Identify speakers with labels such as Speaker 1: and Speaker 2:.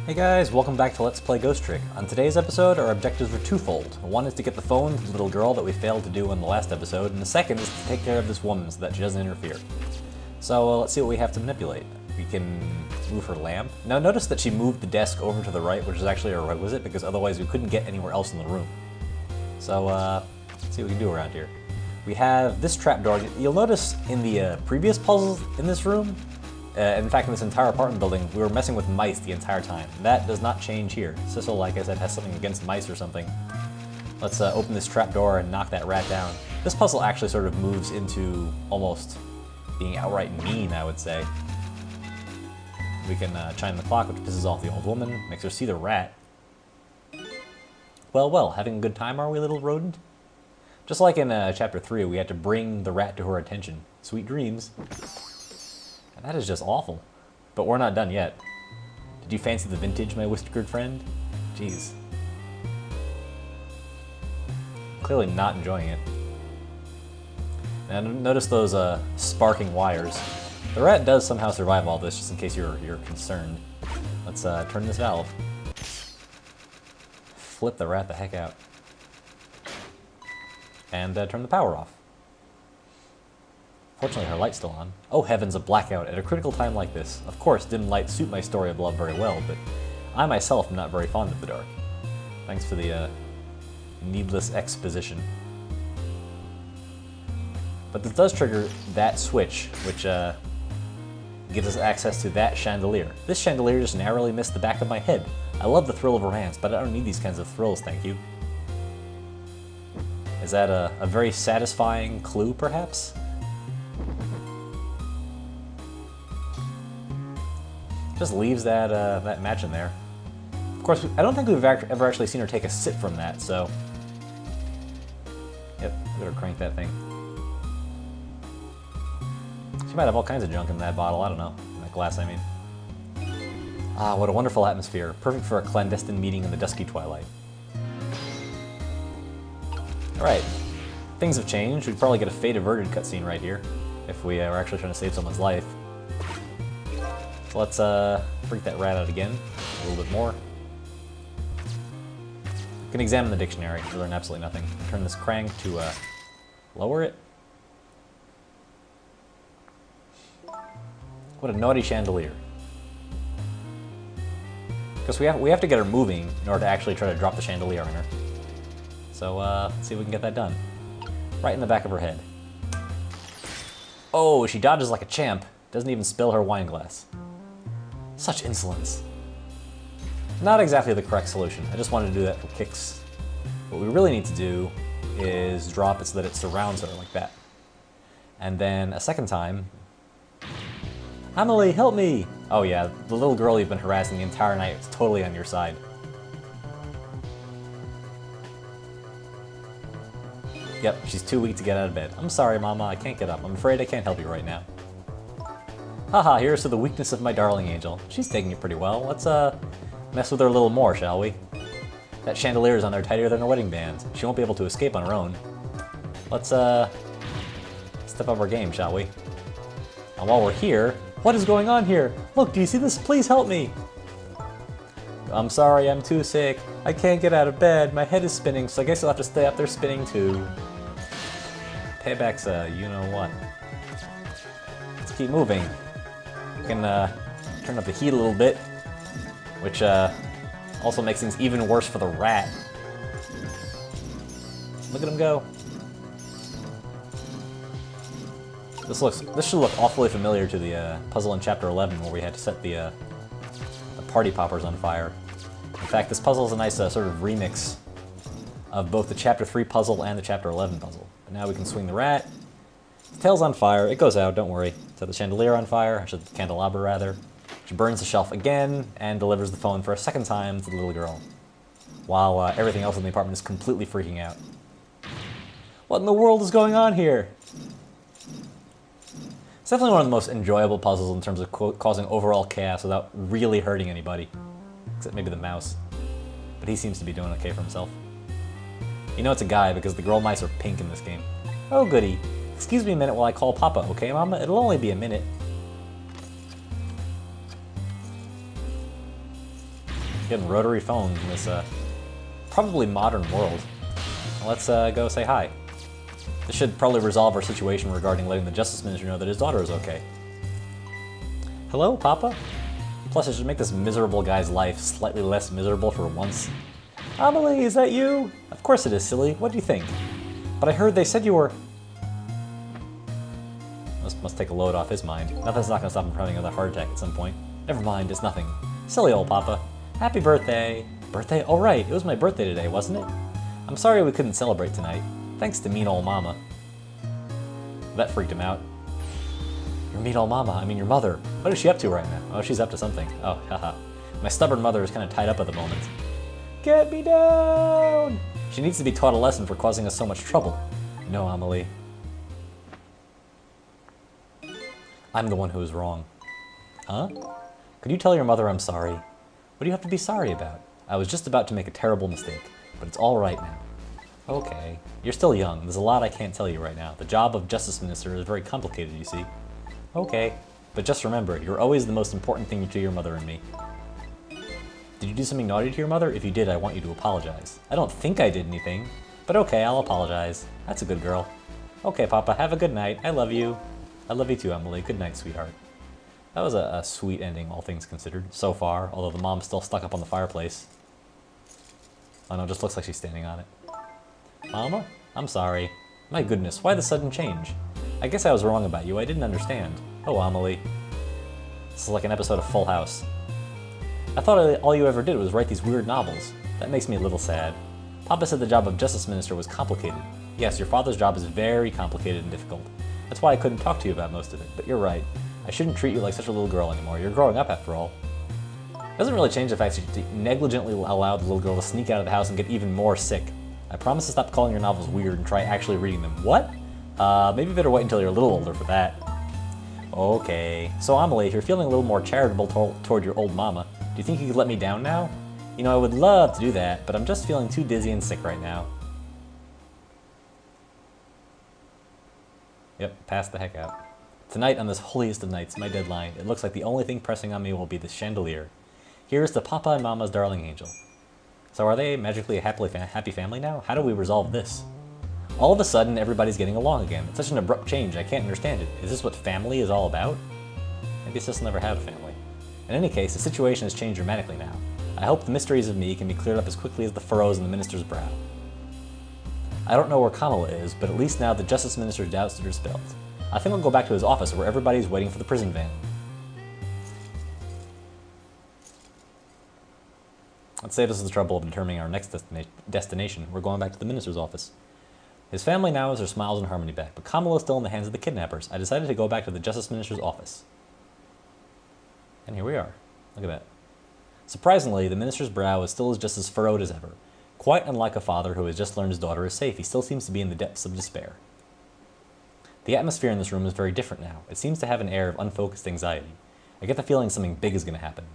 Speaker 1: Hey guys, welcome back to Let's Play Ghost Trick. On today's episode, our objectives are twofold. One is to get the phone to the little girl that we failed to do in the last episode, and the second is to take care of this woman so that she doesn't interfere. So let's see what we have to manipulate. We can move her lamp. Now notice that she moved the desk over to the right, which is actually a requisite, because otherwise we couldn't get anywhere else in the room. So let's see what we can do around here. We have this trapdoor. You'll notice in the previous puzzles in this room, in fact, in this entire apartment building, we were messing with mice the entire time. That does not change here. Sissel, like I said, has something against mice or something. Let's open this trapdoor and knock that rat down. This puzzle actually sort of moves into almost being outright mean, I would say. We can chime the clock, which pisses off the old woman, makes her see the rat. Well, well, having a good time, are we, little rodent? Just like in Chapter 3, we had to bring the rat to her attention. Sweet dreams. And that is just awful. But we're not done yet. Did you fancy the vintage, my whiskered friend? Jeez. Clearly not enjoying it. And notice those sparking wires. The rat does somehow survive all this, just in case you're concerned. Let's turn this valve. Flip the rat the heck out. And turn the power off. Fortunately, her light's still on. Oh heavens, a blackout at a critical time like this. Of course, dim lights suit my story of love very well, but I myself am not very fond of the dark. Thanks for the needless exposition. But this does trigger that switch, which gives us access to that chandelier. This chandelier just narrowly missed the back of my head. I love the thrill of romance, but I don't need these kinds of thrills, thank you. Is that a very satisfying clue, perhaps? Just leaves that that match in there. Of course, I don't think we've ever actually seen her take a sip from that, so... Yep, better crank that thing. She might have all kinds of junk in that bottle, I don't know. In that glass, I mean. Ah, what a wonderful atmosphere. Perfect for a clandestine meeting in the dusky twilight. Alright. Things have changed. We'd probably get a fate averted cutscene right here, if we were actually trying to save someone's life. So let's freak that rat out again, a little bit more. We can examine the dictionary to learn absolutely nothing. Turn this crank to lower it. What a naughty chandelier. Because we have to get her moving in order to actually try to drop the chandelier on her. So let's see if we can get that done. Right in the back of her head. Oh, she dodges like a champ. Doesn't even spill her wine glass. Such insolence. Not exactly the correct solution. I just wanted to do that for kicks. What we really need to do is drop it so that it surrounds her like that. And then a second time... Amelie, help me! Oh yeah, the little girl you've been harassing the entire night is totally on your side. Yep, she's too weak to get out of bed. I'm sorry, Mama, I can't get up. I'm afraid I can't help you right now. Haha, here's to the weakness of my darling angel. She's taking it pretty well. Let's, mess with her a little more, shall we? That chandelier is on there tighter than her wedding band. She won't be able to escape on her own. Let's, step up our game, shall we? And while we're here, what is going on here? Look, do you see this? Please help me! I'm sorry, I'm too sick. I can't get out of bed. My head is spinning, so I guess I'll have to stay up there spinning too. Payback's you-know-what. Let's keep moving. We can turn up the heat a little bit, which also makes things even worse for the rat. Look at him go. This should look awfully familiar to the puzzle in Chapter 11 where we had to set the party poppers on fire. In fact, this puzzle is a nice sort of remix of both the Chapter 3 puzzle and the Chapter 11 puzzle. But now we can swing the rat. Its tail's on fire. It goes out, don't worry. Set the chandelier on fire, actually the candelabra rather. She burns the shelf again and delivers the phone for a second time to the little girl, while everything else in the apartment is completely freaking out. What in the world is going on here? It's definitely one of the most enjoyable puzzles in terms of causing overall chaos without really hurting anybody. Except maybe the mouse. But he seems to be doing okay for himself. You know it's a guy because the girl mice are pink in this game. Oh goody. Excuse me a minute while I call Papa, okay, Mama? It'll only be a minute. Getting rotary phones in this probably modern world. Let's go say hi. This should probably resolve our situation regarding letting the Justice Minister know that his daughter is okay. Hello, Papa? Plus, it should make this miserable guy's life slightly less miserable for once. Amelie, is that you? Of course it is, silly. What do you think? But I heard they said you were... This must take a load off his mind. Nothing's not going to stop him from having another heart attack at some point. Never mind, it's nothing. Silly old Papa. Happy birthday. Birthday? Oh right, it was my birthday today, wasn't it? I'm sorry we couldn't celebrate tonight. Thanks to mean old Mama. That freaked him out. Your mean old Mama, I mean your mother. What is she up to right now? Oh, she's up to something. Oh, haha. My stubborn mother is kind of tied up at the moment. Get me down! She needs to be taught a lesson for causing us so much trouble. No, Amelie. I'm the one who is wrong. Huh? Could you tell your mother I'm sorry? What do you have to be sorry about? I was just about to make a terrible mistake, but it's all right now. Okay. You're still young. There's a lot I can't tell you right now. The job of Justice Minister is very complicated, you see. Okay. But just remember, you're always the most important thing to your mother and me. Did you do something naughty to your mother? If you did, I want you to apologize. I don't think I did anything, but okay, I'll apologize. That's a good girl. Okay, Papa, have a good night. I love you. I love you too, Emily. Good night, sweetheart. That was a sweet ending, all things considered, so far, although the mom's still stuck up on the fireplace. Oh no, it just looks like she's standing on it. Mama? I'm sorry. My goodness, why the sudden change? I guess I was wrong about you. I didn't understand. Oh, Amelie. This is like an episode of Full House. I thought all you ever did was write these weird novels. That makes me a little sad. Papa said the job of Justice Minister was complicated. Yes, your father's job is very complicated and difficult. That's why I couldn't talk to you about most of it, but you're right. I shouldn't treat you like such a little girl anymore. You're growing up after all. It doesn't really change the fact that you negligently allowed the little girl to sneak out of the house and get even more sick. I promise to stop calling your novels weird and try actually reading them. What? Maybe you better wait until you're a little older for that. Okay. So Amelie, if you're feeling a little more charitable toward your old mama, do you think you could let me down now? You know, I would love to do that, but I'm just feeling too dizzy and sick right now. Yep, pass the heck out. Tonight, on this holiest of nights, my deadline, it looks like the only thing pressing on me will be this chandelier. Here's to Papa and Mama's darling angel. So are they magically a happy family now? How do we resolve this? All of a sudden, everybody's getting along again. It's such an abrupt change, I can't understand it. Is this what family is all about? Maybe it's just never had a family. In any case, the situation has changed dramatically now. I hope the mysteries of me can be cleared up as quickly as the furrows in the minister's brow. I don't know where Kamala is, but at least now the Justice Minister's doubts are dispelled. I think I'll go back to his office where everybody's waiting for the prison van. Let's save us the trouble of determining our next destination. We're going back to the minister's office. His family now has their smiles and harmony back, but Kamala is still in the hands of the kidnappers. I decided to go back to the Justice Minister's office. And here we are. Look at that. Surprisingly, the minister's brow is still just as furrowed as ever. Quite unlike a father who has just learned his daughter is safe, he still seems to be in the depths of despair. The atmosphere in this room is very different now. It seems to have an air of unfocused anxiety. I get the feeling something big is going to happen.